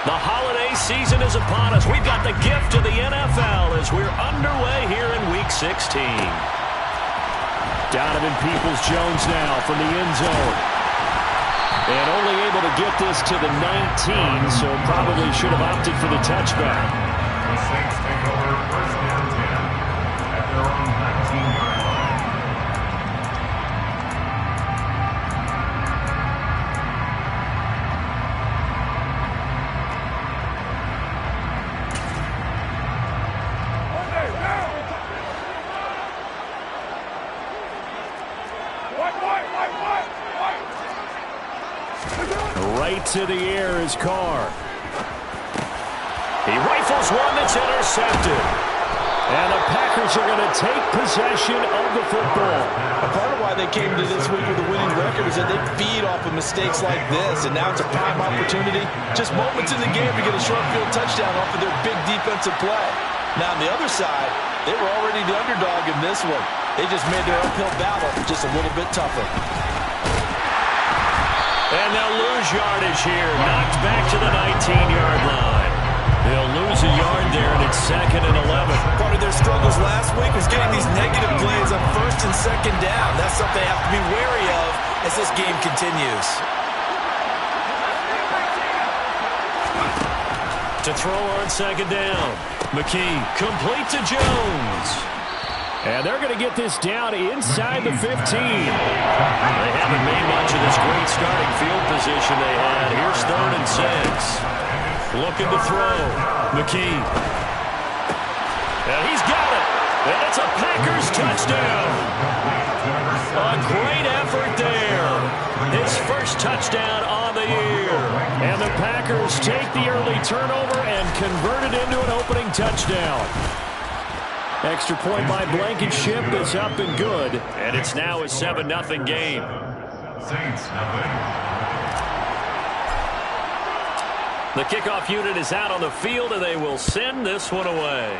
The holiday season is upon us. We've got the gift of the NFL as we're underway here in Week 16. Donovan Peoples-Jones now from the end zone. And only able to get this to the 19, so probably should have opted for the touchback. The Saints take over first and 10 at their own 19-yard line. Right to the air is Carr. He rifles one that's intercepted. And the Packers are going to take possession of the football. A part of why they came to this week with a winning record is that they feed off of mistakes like this, and now it's a prime opportunity. Just moments in the game to get a short field touchdown off of their big defensive play. Now, on the other side, they were already the underdog in this one. They just made their uphill battle just a little bit tougher. And they'll lose yardage here. Knocked back to the 19-yard line. They'll lose a yard there, and it's 2nd and 11. Part of their struggles last week was getting these negative plays on 1st and 2nd down. That's something they have to be wary of as this game continues. To throw on 2nd down. McKee complete to Jones. And they're going to get this down inside the 15. They haven't made much of this great starting field position they had. Here's 3rd and 6. Looking to throw. McKee. And he's got it. And it's a Packers touchdown. A great effort there. His first touchdown on the year. And the Packers take the early turnover and convert it into an opening touchdown. Extra point by Blankenship is up and good. And it's now a 7-0 game. Saints, nothing. The kickoff unit is out on the field, and they will send this one away.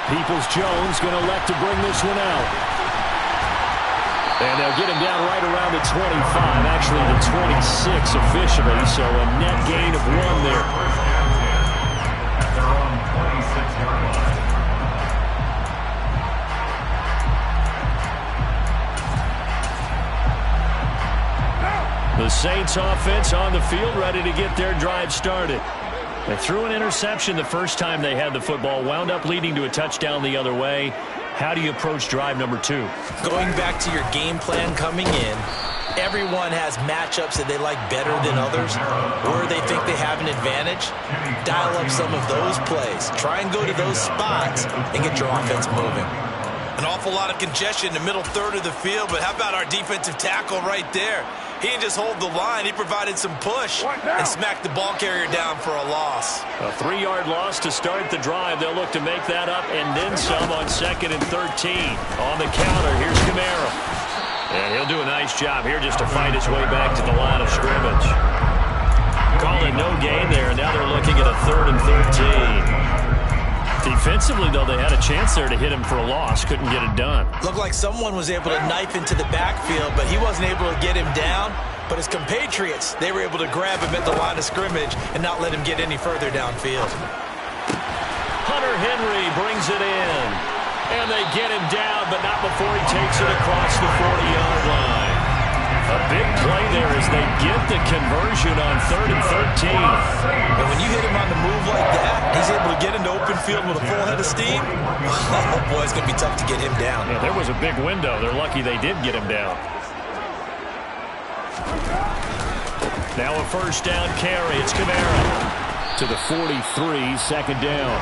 Peoples-Jones going to elect to bring this one out. And they'll get him down right around the 25, actually the 26 officially, so a net gain of 1 there. At their own 26-yard line. The Saints offense on the field, ready to get their drive started. They threw an interception the first time they had the football, wound up leading to a touchdown the other way. How do you approach drive number 2? Going back to your game plan coming in, everyone has matchups that they like better than others, or they think they have an advantage. Dial up some of those plays. Try and go to those spots and get your offense moving. An awful lot of congestion in the middle third of the field, but how about our defensive tackle right there? He didn't just hold the line. He provided some push and smacked the ball carrier down for a loss. A 3-yard loss to start the drive. They'll look to make that up and then some on 2nd and 13. On the counter, here's Kamara. And he'll do a nice job here just to fight his way back to the line of scrimmage. Call it no gain there. Now they're looking at a 3rd and 13. Defensively, though, they had a chance there to hit him for a loss. Couldn't get it done. Looked like someone was able to knife into the backfield, but he wasn't able to get him down. But his compatriots, they were able to grab him at the line of scrimmage and not let him get any further downfield. Hunter Henry brings it in. And they get him down, but not before he takes it across the 40-yard line. A big play there as they get the conversion on 3rd and 13. And when you hit him on the move like that, he's able to get into open field with a full head of steam. Oh, boy, it's going to be tough to get him down. Yeah, there was a big window. They're lucky they did get him down. Now a 1st down carry. It's Kamara. To the 43, 2nd down.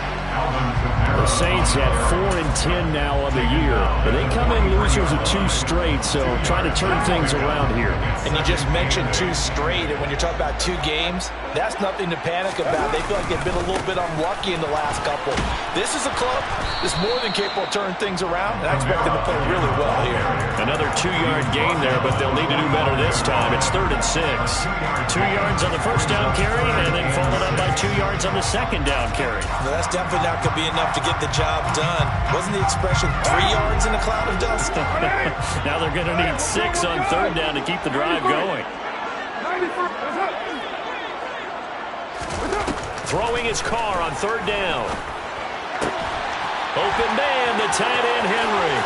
The Saints had 4 and 10 now on the year, but they come in losers of 2 straight, so trying to turn things around here. And you just mentioned 2 straight, and when you're talking about 2 games, that's nothing to panic about. They feel like they've been a little bit unlucky in the last couple. This is a club that's more than capable of turning things around, and I expect them to play really well here. Another 2-yard gain there, but they'll need to do better this time. It's 3rd and 6. 2 yards on the 1st down carry, and then followed up by 2 yards on the 2nd down carry. Well, that's definitely not going to be enough to get the job done. Wasn't the expression 3 yards in a cloud of dust? Now they're going to need 6 on 3rd down to keep the drive going. Throwing his car on third down. Open man, the tight end, Henry.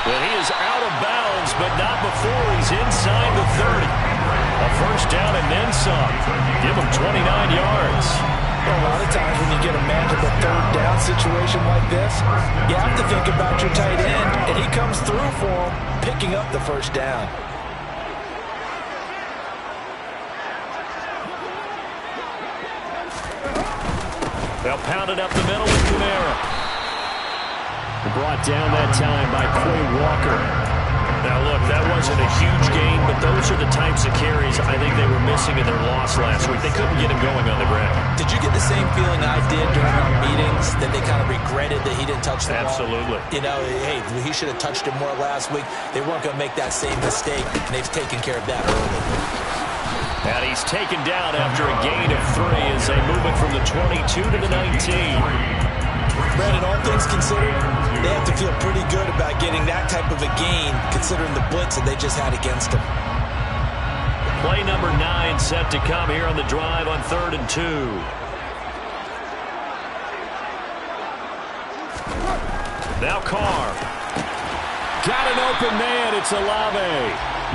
But he is out of bounds, but not before he's inside the 30. A first down and then some. Give him 29 yards. A lot of times when you get a manageable third down situation like this, you have to think about your tight end, and he comes through for him, picking up the first down. They'll pound it up the middle with Kamara. Brought down that time by Quay Walker. Now, look, that wasn't a huge gain, but those are the types of carries I think they were missing in their loss last week. They couldn't get him going on the ground. Did you get the same feeling I did during our meetings, that they kind of regretted that he didn't touch the ball? Absolutely. You know, hey, he should have touched it more last week. They weren't going to make that same mistake, and they've taken care of that early. And he's taken down after a gain of 3 as they move it from the 22 to the 19. Brandon, all things considered, they have to feel pretty good about getting that type of a gain, considering the blitz that they just had against them. Play number 9 set to come here on the drive on 3rd and 2. Now Carr. Got an open man. It's Olave.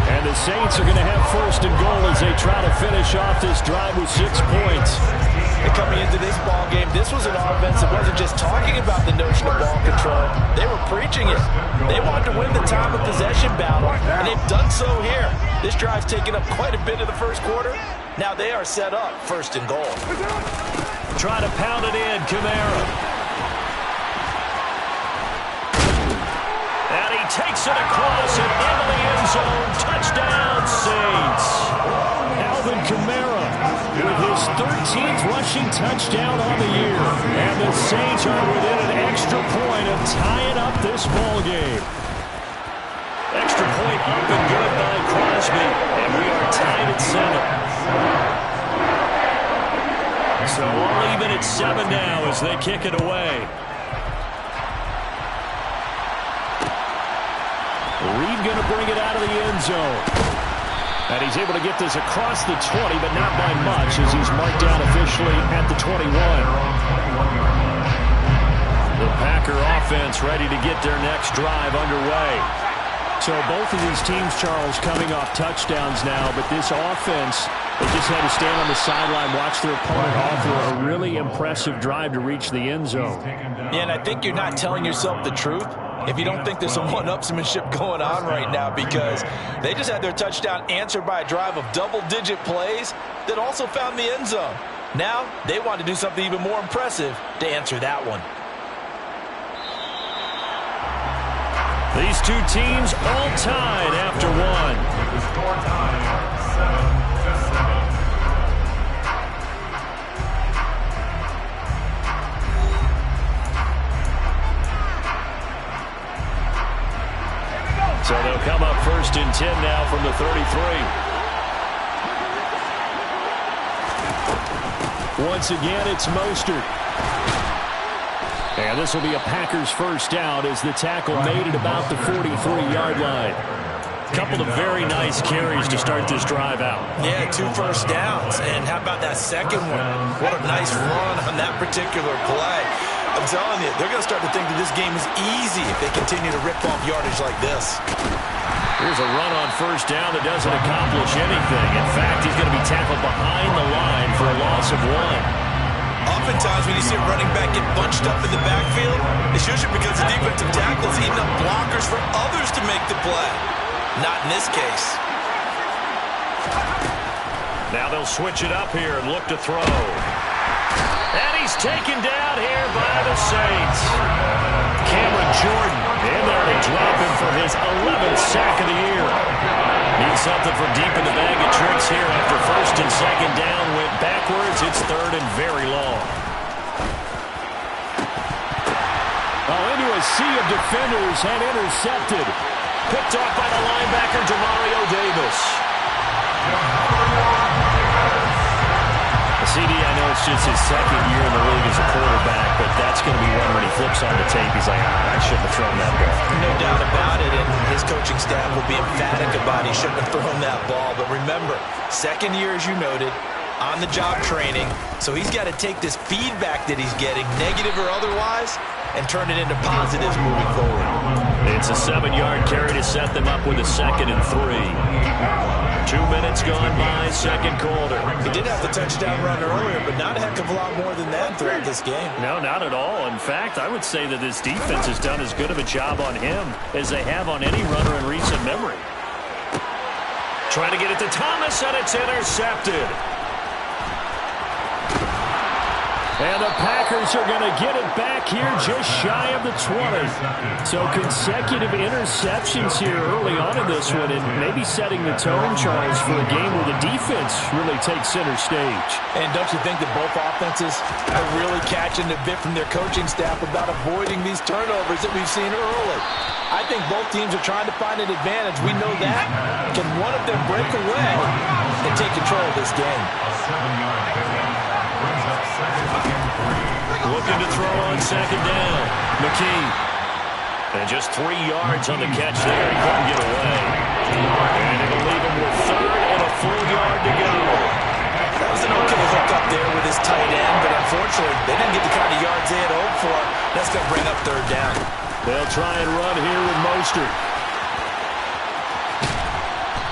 And the Saints are going to have 1st and goal as they try to finish off this drive with 6 points. And coming into this ball game, this was an offense that wasn't just talking about the notion of ball control. They were preaching it. They wanted to win the time of possession battle, and they've done so here. This drive's taken up quite a bit of the first quarter. Now they are set up 1st and goal. Try to pound it in, Kamara. And he takes it across and into the end zone. Touchdown, Saints. Alvin Kamara with his 13th rushing touchdown on the year. And the Saints are within an extra point of tying up this ball game. Extra point up and good by Crosby. And we are tied at 7. So we'll leave it at 7 now as they kick it away. Reed going to bring it out of the end zone. And he's able to get this across the 20, but not by much as he's marked down officially at the 21. The Packer offense ready to get their next drive underway. So both of these teams, Charles, coming off touchdowns now, but this offense, they just had to stand on the sideline, watch their opponent offer a really impressive drive to reach the end zone. Yeah, and I think you're not telling yourself the truth if you don't think there's some one-upsmanship going on right now, because they just had their touchdown answered by a drive of double-digit plays that also found the end zone. Now they want to do something even more impressive to answer that one. These two teams all tied after 1. The score time, 7-7. So they'll come up 1st and 10 now from the 33. Once again, it's Mostert. And this will be a Packers first down as the tackle made it about the 43-yard line. Couple of very nice carries to start this drive out. Yeah, 2 first downs. And how about that second one? What a nice run on that particular play. I'm telling you, they're going to start to think that this game is easy if they continue to rip off yardage like this. Here's a run on first down that doesn't accomplish anything. In fact, he's going to be tackled behind the line for a loss of 1. Oftentimes when you see a running back get bunched up in the backfield, it's usually because the defensive tackle is eating up blockers for others to make the play. Not in this case. Now they'll switch it up here and look to throw. And he's taken down here by the Saints. Cameron Jordan in there to drop him for his 11th sack of the year. Needs something from deep in the bag of tricks here after 1st and 2nd down went backwards. It's 3rd and very long. Into a sea of defenders and intercepted. Picked off by the linebacker, Demario Davis. CD, I know it's just his 2nd year in the league as a quarterback, but that's going to be one when he flips on the tape. He's like, I shouldn't have thrown that ball. No doubt about it, and his coaching staff will be emphatic about he shouldn't have thrown that ball. But remember, 2nd year, as you noted, on-the-job training. So he's got to take this feedback that he's getting, negative or otherwise, and turn it into positives moving forward. It's a 7-yard carry to set them up with a 2nd and 3. 2 minutes gone by, second quarter. He did have the touchdown run earlier, but not a heck of a lot more than that throughout this game. No, not at all. In fact, I would say that this defense has done as good of a job on him as they have on any runner in recent memory. Trying to get it to Thomas, and it's intercepted. And the Packers are going to get it back here just shy of the 20. So consecutive interceptions here early on in this one, and maybe setting the tone, Charles, for a game where the defense really takes center stage. And don't you think that both offenses are really catching the bit from their coaching staff about avoiding these turnovers that we've seen early? I think both teams are trying to find an advantage. We know that. Can one of them break away and take control of this game? Looking to throw on 2nd down. McKee. And just 3 yards on the catch there. He couldn't get away. And it'll leave him with 3rd and a full yard to go. That was an okay hook up there with his tight end, but unfortunately, they didn't get the kind of yards they had hoped for. That's going to bring up 3rd down. They'll try and run here with Mostert.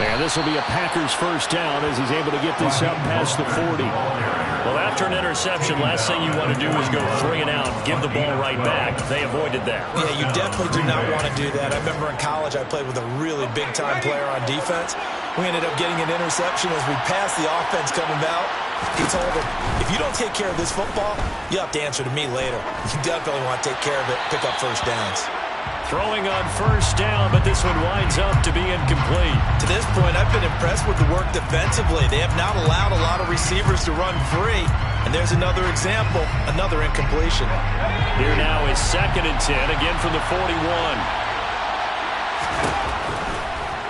And this will be a Packers first down as he's able to get this up past the 40. Well, after an interception, last thing you want to do is go 3 and out, give the ball right back. They avoided that. Yeah, you definitely do not want to do that. I remember in college I played with a really big-time player on defense. We ended up getting an interception as we passed the offense coming out. He told him, if you don't take care of this football, you have to answer to me later. You definitely want to take care of it, pick up first downs. Throwing on 1st down, but this one winds up to be incomplete. To this point, I've been impressed with the work defensively. They have not allowed a lot of receivers to run free. And there's another example, another incompletion. Here now is 2nd and 10, again from the 41.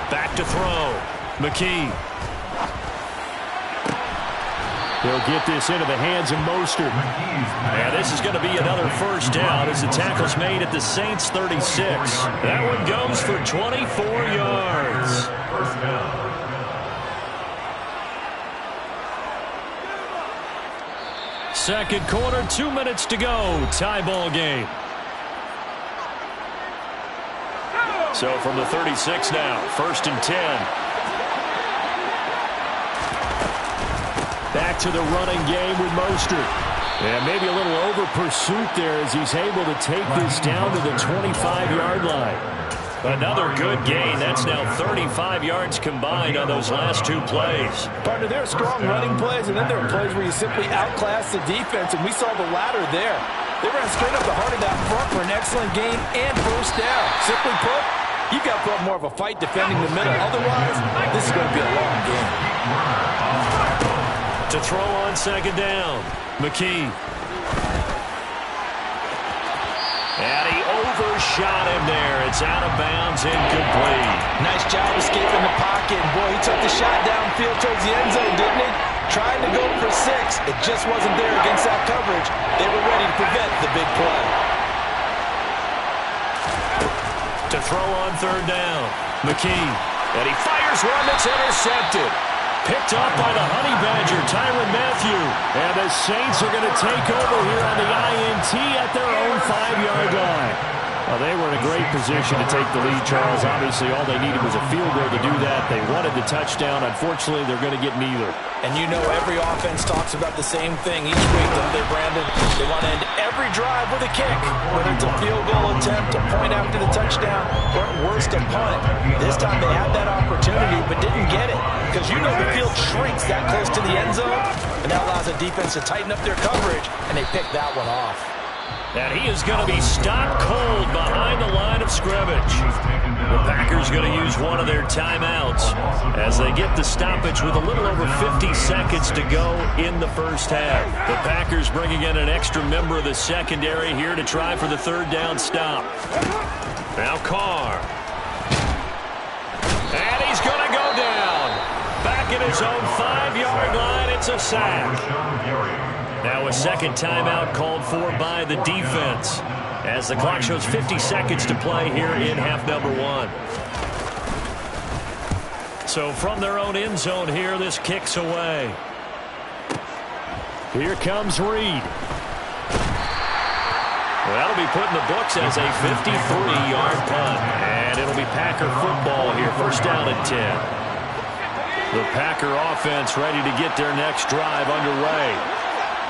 Back to throw. McKee. They'll get this into the hands of Mostert. And this is going to be another first down as the tackle's made at the Saints 36. That one goes for 24 yards. First down. Second quarter, 2 minutes to go. Tie ball game. So from the 36 now, 1st and 10. Back to the running game with Mostert. And maybe a little over pursuit there as he's able to take this down to the 25-yard line. Another good gain. That's now 35 yards combined on those last 2 plays. Partner, there are strong running plays, and then there are plays where you simply outclass the defense, and we saw the latter there. They ran straight up the heart of that front for an excellent gain and first down. Simply put, you've got to put more of a fight defending the middle. Otherwise, this is going to be a long game. To throw on 2nd down, McKee. And he overshot him there. It's out of bounds, incomplete. Nice job escaping the pocket. Boy, he took the shot downfield towards the end zone, didn't he? Trying to go for 6. It just wasn't there against that coverage. They were ready to prevent the big play. To throw on 3rd down, McKee. And he fires one that's intercepted. Picked up by the Honey Badger, Tyrann Mathieu. And the Saints are going to take over here on the INT at their own 5-yard line. Well, they were in a great position to take the lead, Charles. Obviously, all they needed was a field goal to do that. They wanted the touchdown. Unfortunately, they're going to get neither. And you know every offense talks about the same thing each week, don't they, Brandon? They want to end every drive with a kick, whether it's a field goal attempt, a point after the touchdown, or at worst, a punt. This time they had that opportunity but didn't get it because you know the field shrinks that close to the end zone, and that allows the defense to tighten up their coverage, and they picked that one off. And he is going to be stopped cold behind the line of scrimmage. The Packers going to use one of their timeouts as they get the stoppage with a little over 50 seconds to go in the first half. The Packers bringing in an extra member of the secondary here to try for the 3rd down stop. Now Carr. And he's going to go down. Back at his own 5-yard line, it's a sack. Now a second timeout called for by the defense as the clock shows 50 seconds to play here in half number 1. So from their own end zone here, this kicks away. Here comes Reed. Well, that'll be put in the books as a 53-yard punt. And it'll be Packer football here. First down and 10. The Packer offense ready to get their next drive underway.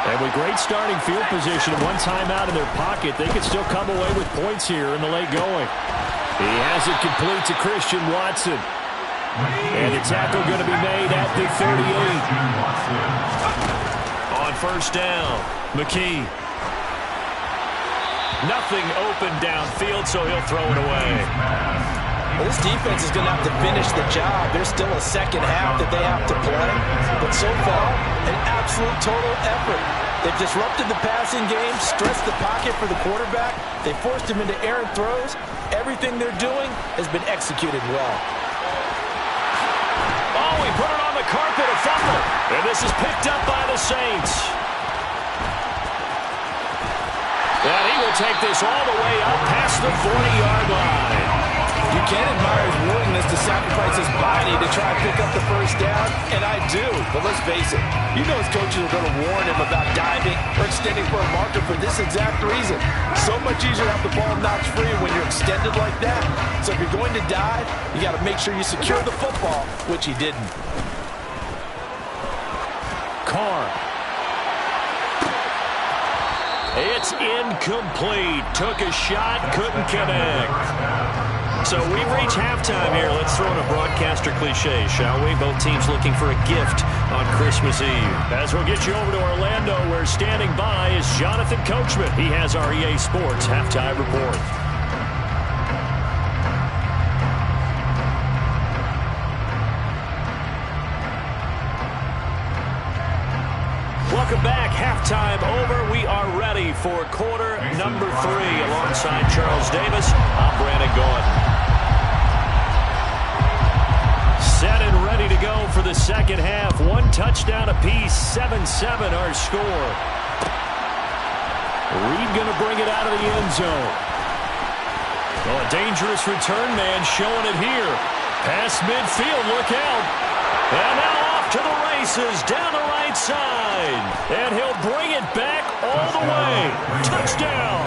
And with great starting field position and one timeout in their pocket, they could still come away with points here in the late going. He has it complete to Christian Watson. And the tackle going to be made at the 38. On first down, McKee. Nothing open downfield, so he'll throw it away. Well, this defense is going to have to finish the job. There's still a second half that they have to play. But so far, an absolute total effort. They've disrupted the passing game, stressed the pocket for the quarterback. They forced him into errant throws. Everything they're doing has been executed well. Oh, he put it on the carpet, a fumble. And this is picked up by the Saints. And he will take this all the way up past the 40-yard line. You can't admire his willingness to sacrifice his body to try and pick up the first down, and I do. But let's face it, you know his coaches are going to warn him about diving or extending for a marker for this exact reason. So much easier to have the ball notched free when you're extended like that. So if you're going to dive, you got to make sure you secure the football, which he didn't. Carr. It's incomplete. Took a shot, couldn't connect. So we've reached halftime here. Let's throw in a broadcaster cliche, shall we? Both teams looking for a gift on Christmas Eve. As we'll get you over to Orlando, where standing by is Jonathan Coachman. He has our EA Sports halftime report. Welcome back. Halftime over. We are ready for quarter number 3. Alongside Charles Davis, I'm Brandon Gordon. Set and ready to go for the second half. One touchdown apiece. 7-7 our score. Reed going to bring it out of the end zone. Oh, a dangerous return man showing it here. Past midfield. Look out. And now off to the races down the right side. And he'll bring it back all the way. Touchdown.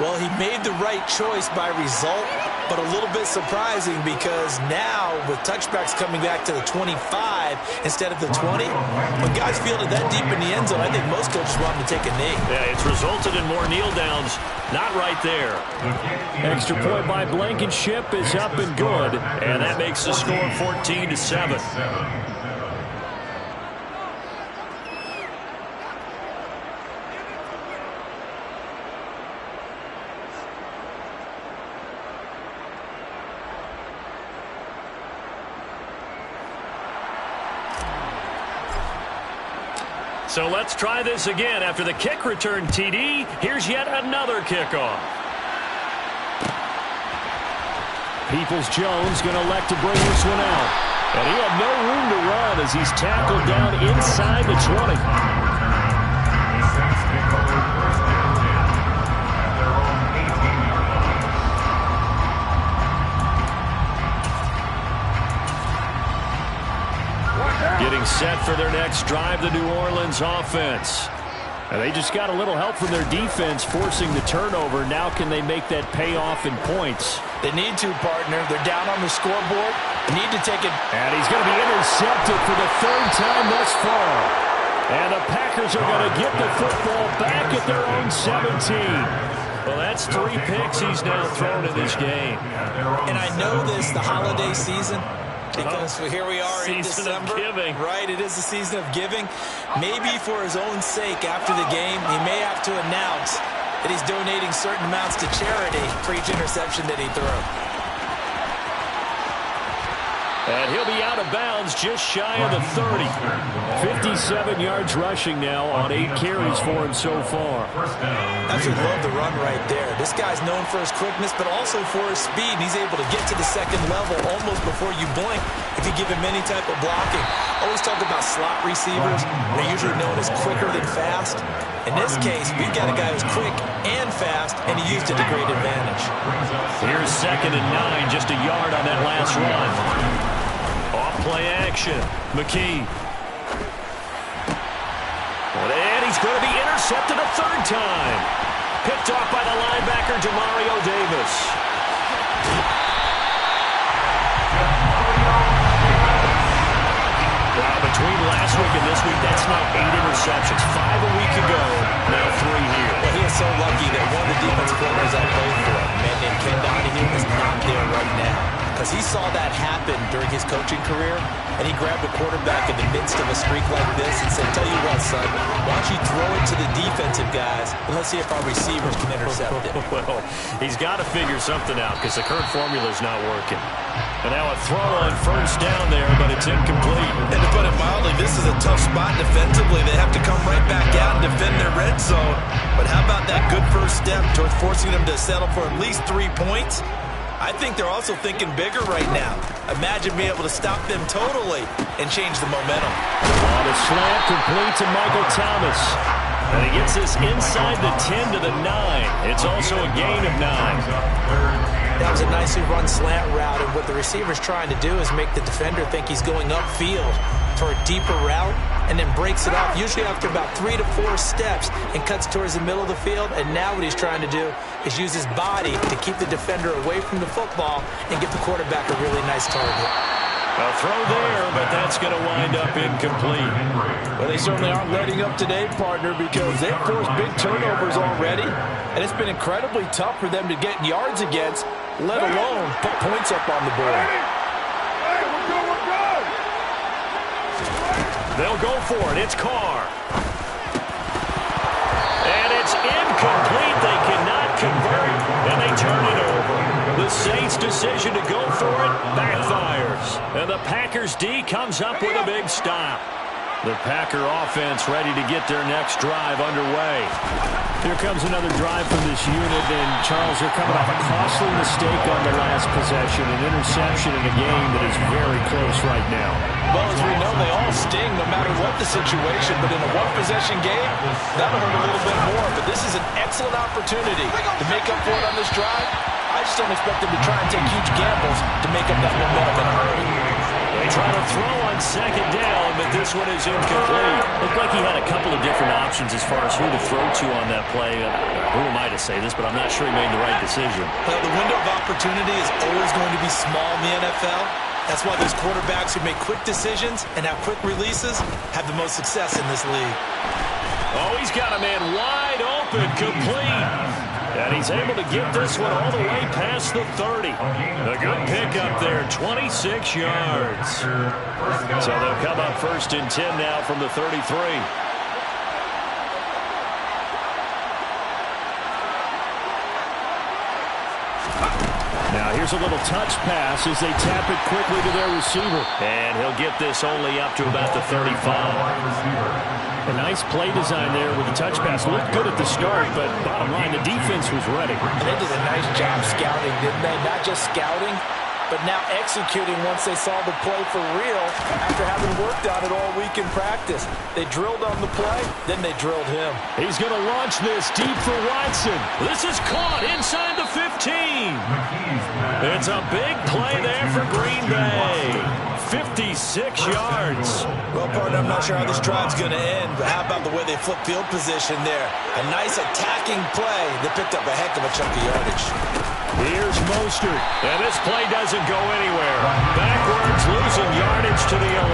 Well, he made the right choice by result, but a little bit surprising because now with touchbacks coming back to the 25 instead of the 20, when guys fielded that deep in the end zone, I think most coaches want him to take a knee. Yeah, it's resulted in more kneel downs. Not right there. Extra point by Blankenship is up and good, and that makes the score 14-7. So let's try this again. After the kick return TD, here's yet another kickoff. Peoples-Jones going to elect to bring this one out. And he had no room to run as he's tackled down inside the 20. Getting set for their next drive, the New Orleans offense. And they just got a little help from their defense forcing the turnover. Now can they make that pay off in points? They need to, partner. They're down on the scoreboard. They need to take it. And he's going to be intercepted for the third time thus far. And the Packers are going to get the football back at their own 17. Well, that's 3 picks he's now thrown in this game. And I know this, the holiday season, because here we are in Season December. of giving. Right, it is the season of giving. Maybe for his own sake after the game, he may have to announce that he's donating certain amounts to charity for each interception that he threw. And he'll be out of bounds just shy of the 30. 57 yards rushing now on 8 carries for him so far. Absolutely love the run right there. This guy's known for his quickness, but also for his speed. He's able to get to the second level almost before you blink if you give him any type of blocking. Always talk about slot receivers. They're usually known as quicker than fast. In this case, we've got a guy who's quick and fast, and he used it to great advantage. Here's 2nd and 9, just a yard on that last run. Off play action, McKee. he's going to be intercepted a third time. Picked off by the linebacker, Demario Davis. Well, between last week and this week, that's now 8 interceptions. 5 a week ago, now 3 here. Well, he is so lucky that one of the defensive players I played for, a man named Ken Donahue, is not there right now. Because he saw that happen during his coaching career, and he grabbed a quarterback in the midst of a streak like this and said, tell you what, son, why don't you throw it to the defensive guys, and let's see if our receivers can intercept it. Well, he's got to figure something out because the current formula is not working. And now a throw on first down there, but it's incomplete. And to put it mildly, this is a tough spot defensively. They have to come right back out and defend their red zone. But how about that good first step towards forcing them to settle for at least 3 points? I think they're also thinking bigger right now. Imagine being able to stop them totally and change the momentum. On the slant, complete to Michael Thomas. And he gets this inside the 10 to the 9. It's also a gain of 9. That was a nicely run slant route, and what the receiver's trying to do is make the defender think he's going upfield for a deeper route, and then breaks it off, usually after about 3 to 4 steps, and cuts towards the middle of the field. And now what he's trying to do is use his body to keep the defender away from the football and give the quarterback a really nice target. A throw there, but that's going to wind up incomplete. Well, they certainly aren't letting up today, partner, because they've forced big turnovers already, and it's been incredibly tough for them to get yards against, let alone put points up on the board. They'll go for it. It's Carr. And it's incomplete. They cannot convert, and they turn it over. The Saints' decision to go for it backfires. And the Packers' D comes up with a big stop. The Packer offense ready to get their next drive underway. Here comes another drive from this unit, and Charles, they're coming off a costly mistake on the last possession, an interception in a game that is very close right now. Well, as we know, they all sting no matter what the situation, but in a one-possession game, that'll hurt a little bit more. But this is an excellent opportunity to make up for it on this drive. I just don't expect them to try and take huge gambles to make up that momentum in a hurry. They try to throw on second down, but this one is incomplete. Looked like he had a couple of different options as far as who to throw to on that play. Who am I to say this, but I'm not sure he made the right decision. Well, the window of opportunity is always going to be small in the NFL. That's why those quarterbacks who make quick decisions and have quick releases have the most success in this league. Oh, he's got a man wide open, complete. And he's able to get this one all the way past the 30. A good pickup there, 26 yards. So they'll come up 1st and 10 now from the 33. Now here's a little touch pass as they tap it quickly to their receiver. And he'll get this only up to about the 35. A nice play design there with the touch pass. Looked good at the start, but bottom line, the defense was ready. And they did a nice job scouting, didn't they? Not just scouting, but now executing once they saw the play for real after having worked on it all week in practice. They drilled on the play, then they drilled him. He's going to launch this deep for Watson. This is caught inside the 15. It's a big play there for Green Bay. 56 yards. Well, partner, I'm not sure how this drive's going to end, but how about the way they flip field position there? A nice attacking play that picked up a heck of a chunk of yardage. Here's Mostert, and this play doesn't go anywhere. Backwards, losing yardage to the 11.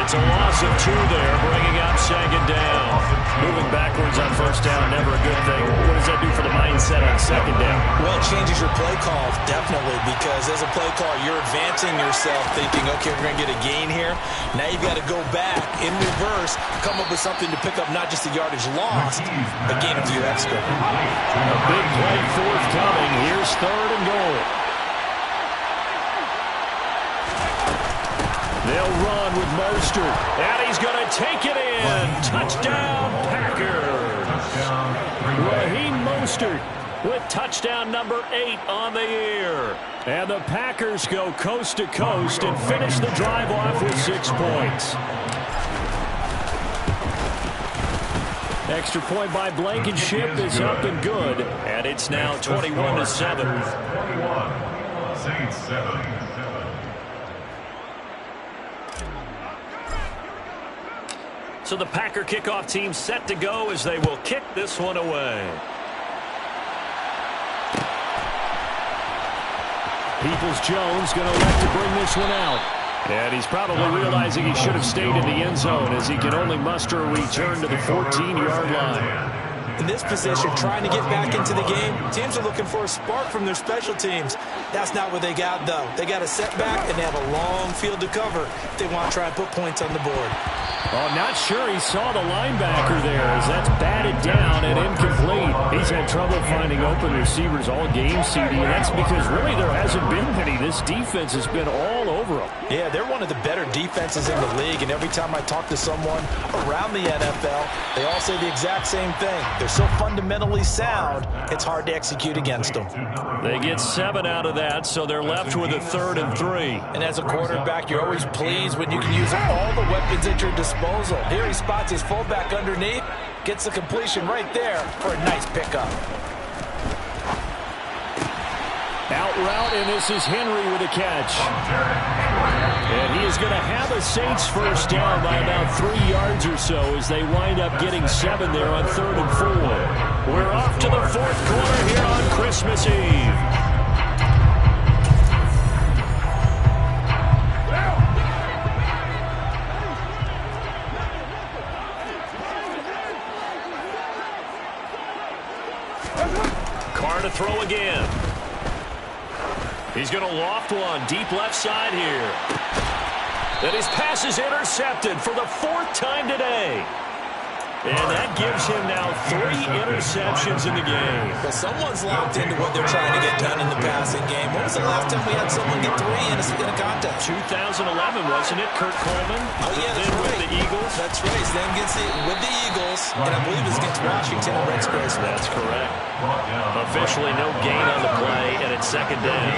It's a loss of 2 there, bringing up 2nd down. Moving backwards on 1st down, never a good thing. What does that do for the mindset on 2nd down? Well, it changes your play call, definitely, because as a play call, you're advancing yourself, thinking, okay, we're going to get a gain here. Now you've got to go back in reverse, come up with something to pick up not just the yardage lost, but gain a few extra. A big play forthcoming. Here's 3rd and goal. They'll run with Mostert, and he's going to take it in. Touchdown, Packers. Raheem Mostert with touchdown number 8 on the year. And the Packers go coast to coast and finish the drive off with 6 points. Extra point by Blankenship is up and good. And it's now 21-7. 21. Saints 7. So the Packer kickoff team set to go as they will kick this one away. Peoples-Jones going to elect to bring this one out. And he's probably realizing he should have stayed in the end zone as he can only muster a return to the 14-yard line. In this position, trying to get back into the game, teams are looking for a spark from their special teams. That's not what they got, though. They got a setback, and they have a long field to cover if they want to try and put points on the board. Oh, not sure he saw the linebacker there as that's batted down and incomplete. He's had trouble finding open receivers all game, CD, and that's because really there hasn't been many. This defense has been all over them. Yeah, they're one of the better defenses in the league, and every time I talk to someone around the NFL, they all say the exact same thing. They're so fundamentally sound, it's hard to execute against them. They get 7 out of that, so they're left with a 3rd and 3. And as a quarterback, you're always pleased when you can use all the weapons at your disposal. Here he spots his fullback underneath, gets the completion right there for a nice pickup. Out route, and this is Henry with a catch. And he is going to have a Saints first down by about 3 yards or so as they wind up getting 7 there on 3rd and 4. We're off to the 4th quarter here on Christmas Eve. Carr to throw again. He's going to loft one deep left side here. And his pass is intercepted for the 4th time today. And that gives him now 3 interceptions in the game. Well, someone's locked into what they're trying to get done in the passing game. When was the last time we had someone get 3 in a contest? 2011, wasn't it, Kurt Coleman? Oh, yeah, that's right. With the Eagles. That's right. Then gets it with the Eagles, and I believe it's against Washington and Red Squares. That's correct. Officially no gain on the play, and it's 2nd down.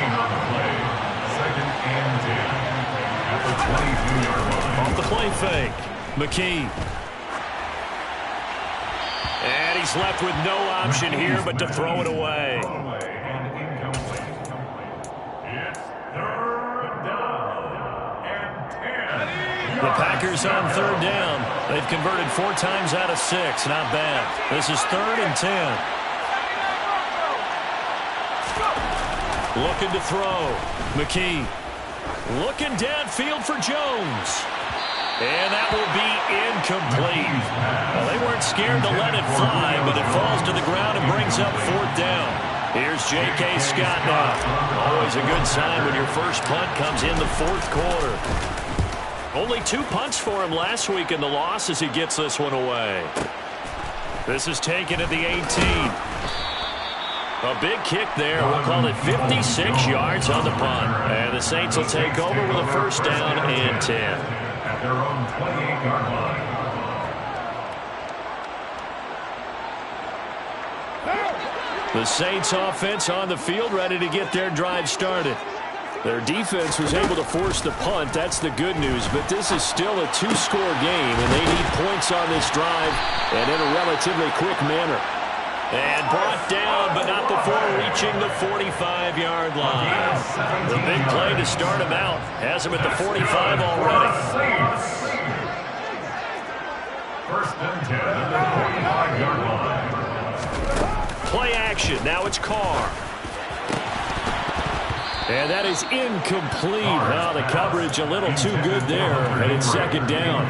2nd and 10. At the 22-yard line. Off the play fake. McKee. And he's left with no option here but to throw it away. The Packers on 3rd down. They've converted 4 times out of 6. Not bad. This is 3rd and 10. Looking to throw. McKee. Looking downfield for Jones. And that will be incomplete. Well, they weren't scared to let it fly, but it falls to the ground and brings up 4th down. Here's J.K. Scott now. Always a good sign when your first punt comes in the 4th quarter. Only 2 punts for him last week in the loss as he gets this one away. This is taken at the 18. A big kick there. We'll call it 56 yards on the punt. And the Saints will take over with a 1st down and 10. At their own 28-yard line. The Saints offense on the field ready to get their drive started. Their defense was able to force the punt. That's the good news. But this is still a 2-score game, and they need points on this drive and in a relatively quick manner. And brought down, but not before reaching the 45-yard line. The big play to start him out. Has him at the 45 already. 1st and 10 at the 45-yard line. Play action. Now it's Carr. And that is incomplete. Now the coverage a little too good there, and it's 2nd down.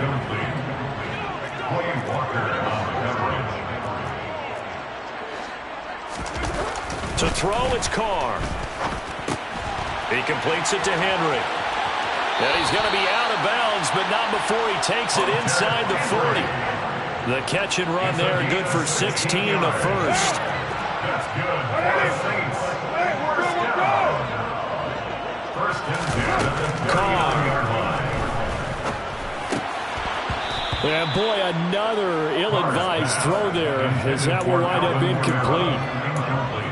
To throw, it's Carr. He completes it to Henry. And he's going to be out of bounds, but not before he takes it inside the 40. The catch and run there, good for 16 and a 1st. That's good. 1st and 10 at the 39-yard line. And boy, another ill-advised throw there as that will wind up incomplete.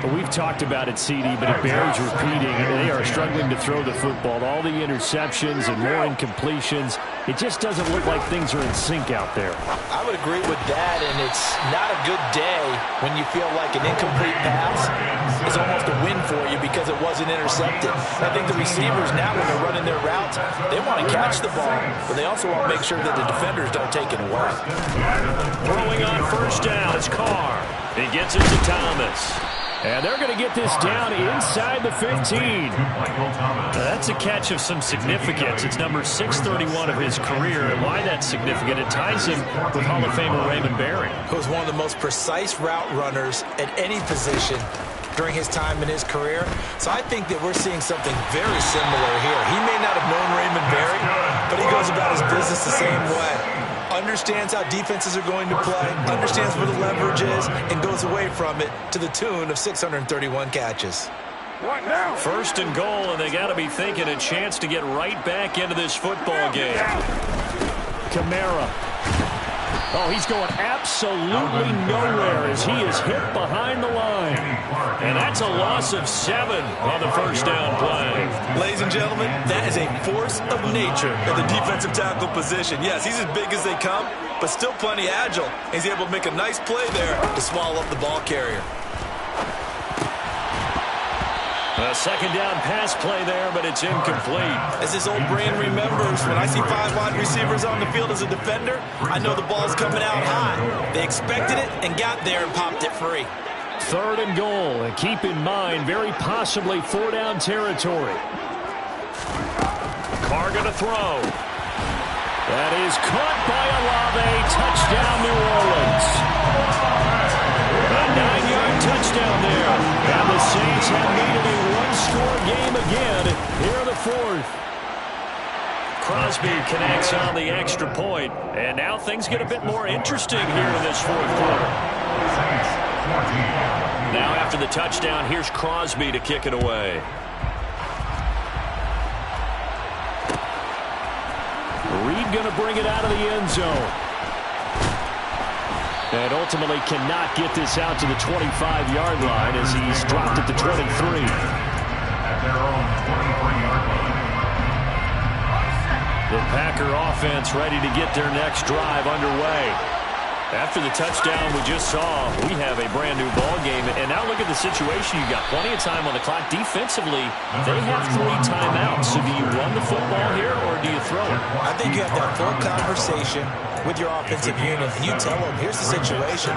Well, we've talked about it, CD, but it bears repeating. They are struggling to throw the football. All the interceptions and more incompletions. It just doesn't look like things are in sync out there. I would agree with that, and it's not a good day when you feel like an incomplete pass is almost a win for you because it wasn't intercepted. I think the receivers now, when they're running their routes, they want to catch the ball, but they also want to make sure that the defenders don't take it away. Throwing on first down, it's Carr. He gets it to Thomas. And they're going to get this down inside the 15. That's a catch of some significance. It's number 631 of his career. And why that's significant, it ties him with Hall of Famer Raymond Berry. Who was one of the most precise route runners at any position during his time in his career. So I think that we're seeing something very similar here. He may not have known Raymond Berry, but he goes about his business the same way. Understands how defenses are going to play, understands where the leverage is, and goes away from it to the tune of 631 catches. First and goal, and they got to be thinking a chance to get right back into this football game. Kamara. Oh, he's going absolutely nowhere as he is hit behind the line. And that's a loss of 7 on the first down play. Ladies and gentlemen, that is a force of nature at the defensive tackle position. Yes, he's as big as they come, but still plenty agile. He's able to make a nice play there to swallow up the ball carrier. A second down pass play there, but it's incomplete. As his old brain remembers, when I see 5 wide receivers on the field as a defender, I know the ball's coming out high. They expected it and got there and popped it free. Third and goal, and keep in mind, very possibly 4-down territory. Carr going to throw. That is caught by Olave. Touchdown, New Orleans. A 9-yard touchdown there. And the Saints have made it a one-score game again here in the fourth. Crosby connects on the extra point, and now things get a bit more interesting here in this fourth quarter. Now after the touchdown, here's Crosby to kick it away. Reed going to bring it out of the end zone. And ultimately cannot get this out to the 25-yard line as he's dropped at the 23. At their own 23-yard line. The Packer offense ready to get their next drive underway. After the touchdown we just saw, we have a brand-new ball game. And now look at the situation. You've got plenty of time on the clock. Defensively, they have 3 timeouts. So do you run the football here or do you throw it? I think you have that full conversation with your offensive unit, and you tell them, here's the situation.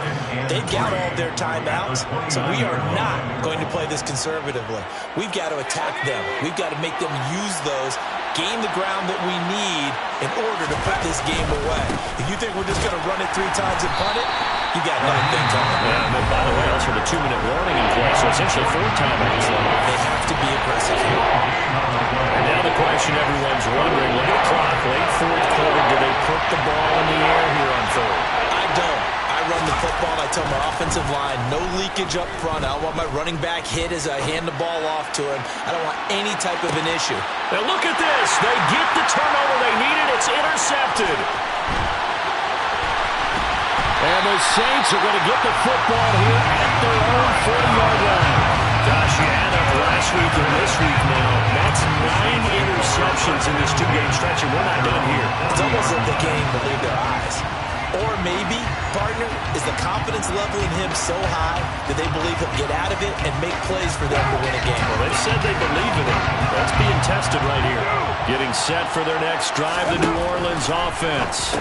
They've got all their timeouts, so we are not going to play this conservatively. We've got to attack them. We've got to make them use those, gain the ground that we need in order to put this game away. If you think we're just going to run it 3 times and punt it, you got nothing coming. Yeah, and by the way, also the 2-minute warning in play, so essentially 4 timeouts. They have to be aggressive here. And now the question everyone's wondering, look at the clock, late fourth quarter, do they put the ball in the air here on third? I don't. I run the football. I tell my offensive line, no leakage up front. I don't want my running back hit as I hand the ball off to him. I don't want any type of an issue. Now look at this. They get the turnover they needed. It's intercepted. And the Saints are going to get the football here at their own 40-yard line. Gosh, you add up last week and this week now. That's 9 interceptions in this 2-game stretch, and we're not done here. It's almost like they can't even believe their eyes. Or maybe, partner, is the confidence level in him so high that they believe he'll get out of it and make plays for them to win a game. Well, they said they believe in it. That's being tested right here. Getting set for their next drive, the New Orleans offense.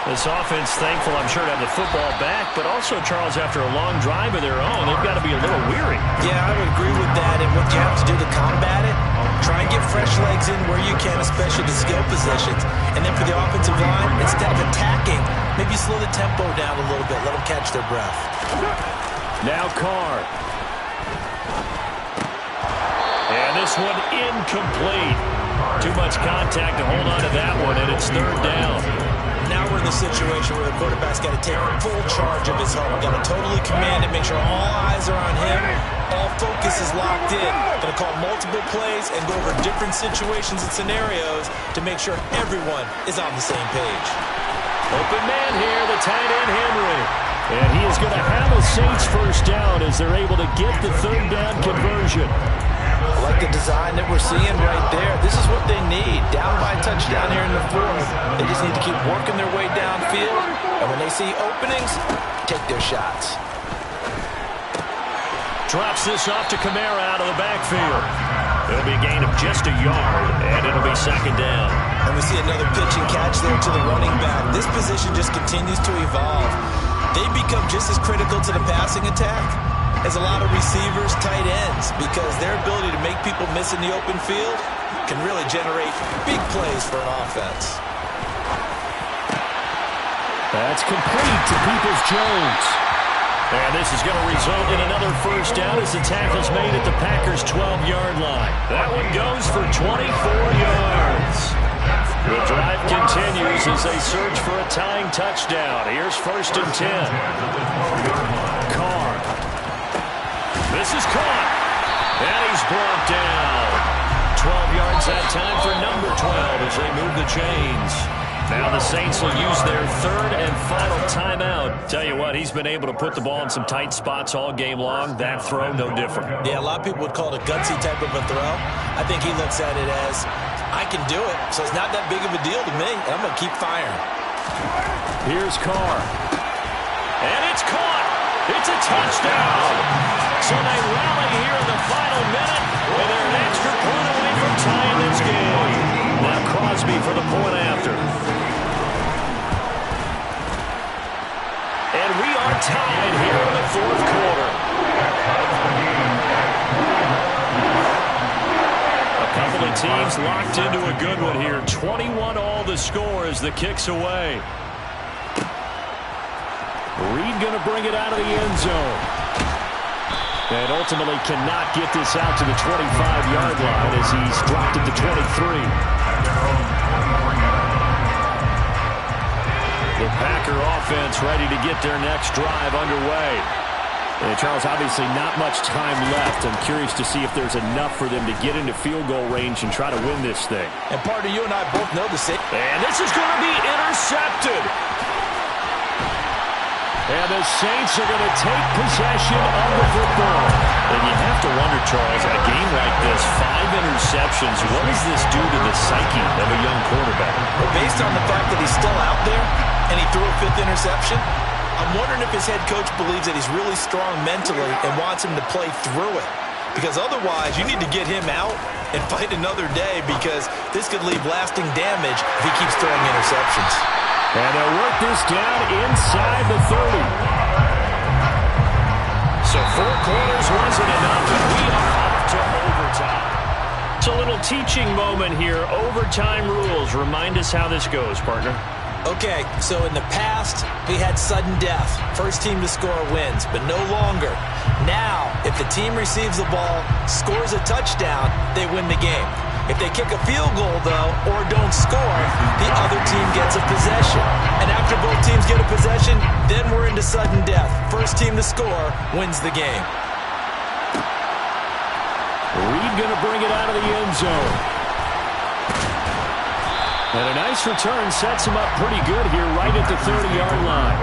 This offense, thankful, I'm sure, to have the football back, but also, Charles, after a long drive of their own, they've got to be a little weary. Yeah, I would agree with that, and what you have to do to combat it, try and get fresh legs in where you can, especially the skill positions. And then for the offensive line, instead of attacking, maybe slow the tempo down a little bit, let them catch their breath. Now Carr. And this one incomplete. Too much contact to hold on to that one, and it's third down. Now we're in the situation where the quarterback's got to take full charge of his home. Got to totally command it, make sure all eyes are on him. All focus is locked in. Going to call multiple plays and go over different situations and scenarios to make sure everyone is on the same page. Open man here, the tight end Henry. And he is going to have a Saints first down as they're able to get the third down conversion. I like the design that we're seeing right there. This is what they need. Down by a touchdown here in the fourth. They just need to keep working their way downfield. And when they see openings, take their shots. Drops this off to Kamara out of the backfield. It'll be a gain of just a yard, and it'll be second down. And we see another pitch and catch there to the running back. This position just continues to evolve. They become just as critical to the passing attack as a lot of receivers, tight ends, because their ability to make people miss in the open field can really generate big plays for an offense. That's complete to Peoples-Jones. And this is going to result in another first down as the tackle's made at the Packers' 12-yard line. That one goes for 24 yards. The drive continues as they search for a tying touchdown. Here's first and 10. Carr. This is caught. And he's brought down. 12 yards that time for number 12 as they move the chains. Now the Saints will use their third and final timeout. Tell you what, he's been able to put the ball in some tight spots all game long. That throw, no different. Yeah, a lot of people would call it a gutsy type of a throw. I think he looks at it as, I can do it, so it's not that big of a deal to me, and I'm going to keep firing. Here's Carr. And it's caught. It's a touchdown. So they rally here in the final minute, and they're an extra point away from tying this game. Now Crosby for the point after. And we are tied here in the fourth quarter. A couple of teams locked into a good one here. 21 all the score as the kick's away. Reed going to bring it out of the end zone. And ultimately cannot get this out to the 25-yard line as he's dropped it to 23. The Packer offense ready to get their next drive underway. And Charles, obviously not much time left. I'm curious to see if there's enough for them to get into field goal range and try to win this thing. And part of you and I both know the same. And this is going to be intercepted. And the Saints are going to take possession of the football. And you have to wonder, Charles, in a game like this, 5 interceptions, what does this do to the psyche of a young quarterback? Well, based on the fact that he's still out there and he threw a 5th interception, I'm wondering if his head coach believes that he's really strong mentally and wants him to play through it. Because otherwise, you need to get him out and fight another day, because this could leave lasting damage if he keeps throwing interceptions. And they'll work this down inside the 30. So 4 quarters wasn't enough, and we are off to overtime. It's a little teaching moment here. Overtime rules. Remind us how this goes, partner. Okay, so in the past, we had sudden death. First team to score wins, but no longer. Now, if the team receives the ball, scores a touchdown, they win the game. If they kick a field goal, though, or don't score, the other team gets a possession. And after both teams get a possession, then we're into sudden death. First team to score wins the game. Reed going to bring it out of the end zone. And a nice return sets him up pretty good here right at the 30-yard line.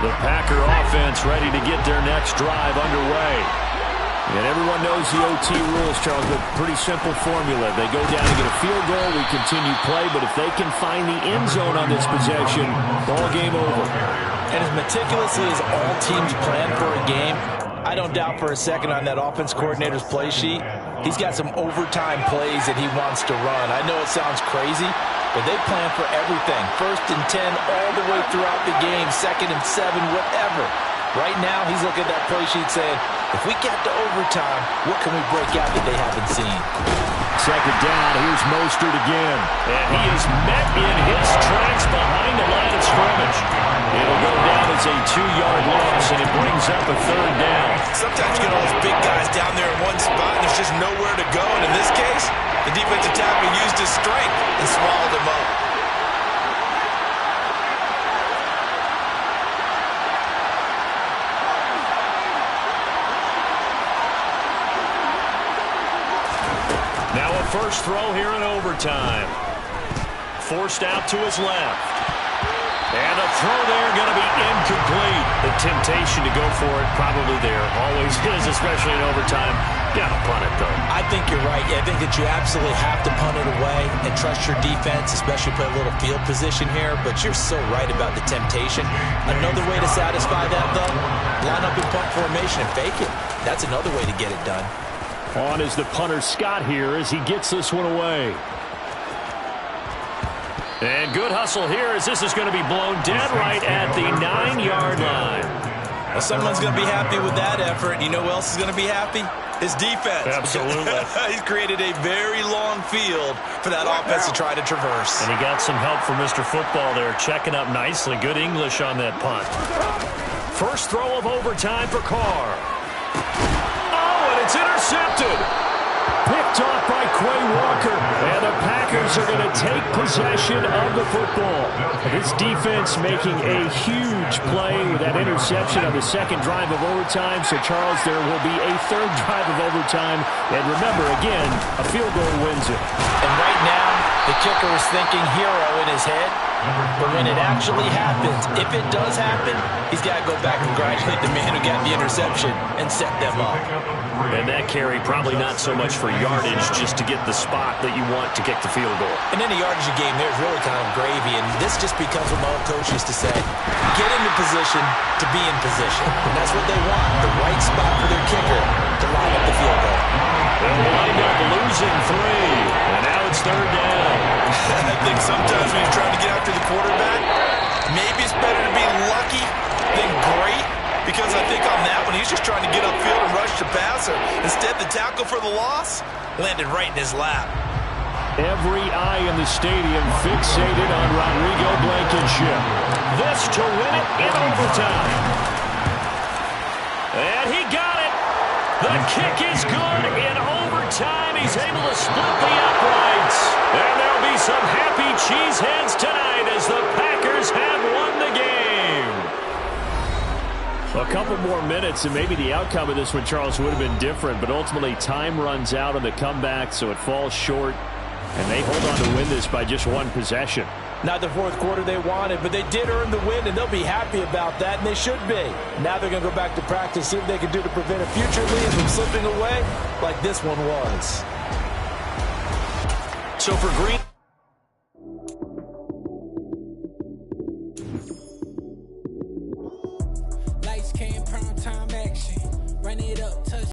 The Packer offense ready to get their next drive underway. And everyone knows the OT rules, Charles, but pretty simple formula. They go down and get a field goal, we continue play, but if they can find the end zone on this possession, ball game over. And as meticulously as all teams plan for a game, I don't doubt for a second on that offense coordinator's play sheet, he's got some overtime plays that he wants to run. I know it sounds crazy, but they plan for everything. 1st and 10 all the way throughout the game, 2nd and 7, whatever. Right now, he's looking at that play sheet saying, if we get to overtime, what can we break out that they haven't seen? Second down, here's Mostert again. And he is met in his tracks behind the line of scrimmage. It'll go down as a 2-yard loss, and it brings up a 3rd down. Sometimes you get all those big guys down there in one spot, and there's just nowhere to go. And in this case, the defensive tackle used his strength and swallowed him up. Now a first throw here in overtime. Forced out to his left. And a throw there going to be incomplete. The temptation to go for it probably there. Always is, especially in overtime. Got to punt it, though. I think you're right. I think that you absolutely have to punt it away and trust your defense, especially play a little field position here. But you're so right about the temptation. Another way to satisfy that, though, line up in punt formation and fake it. That's another way to get it done. On is the punter Scott here as he gets this one away. And good hustle here as this is going to be blown dead right at the 9-yard line. Well, someone's going to be happy with that effort. You know who else is going to be happy? His defense. Absolutely. He's created a very long field for that offense to try to traverse. And he got some help from Mr. Football there, checking up nicely. Good English on that punt. First throw of overtime for Carr. Oh, and it's intercepted. Picked off by Quay Walker. And the Packers are going to take possession of the football. This defense making a huge play with that interception on the second drive of overtime. So, Charles, there will be a third drive of overtime. And remember, again, a field goal wins it. And right now, the kicker is thinking hero in his head. But when it actually happens, if it does happen, he's got to go back and congratulate the man who got the interception and set them up. And that carry probably not so much for yardage, just to get the spot that you want to kick the field goal. And in a yardage game, there's really kind of gravy. And this just becomes what my old coach used to say. Get into position to be in position. And that's what they want, the right spot for their kicker to line up the field goal. They'll wind up losing 3. And now it's third down. I think sometimes when you're trying to get after the quarterback, maybe it's better to be lucky than great. Because I think on that one, he's just trying to get upfield and rush the passer. Instead, the tackle for the loss landed right in his lap. Every eye in the stadium fixated on Rodrigo Blankenship. This to win it in overtime. And he got it. The kick is good in overtime. He's able to split the uprights. And there'll be some happy cheeseheads tonight as the Packers have won the game. A couple more minutes, and maybe the outcome of this one, Charles, would have been different. But ultimately, time runs out on the comeback, so it falls short. And they hold on to win this by just one possession. Not the fourth quarter they wanted, but they did earn the win, and they'll be happy about that, and they should be. Now they're going to go back to practice, see what they can do to prevent a future lead from slipping away like this one was. So for Green... Lights came, prime time action. Run it up, touch.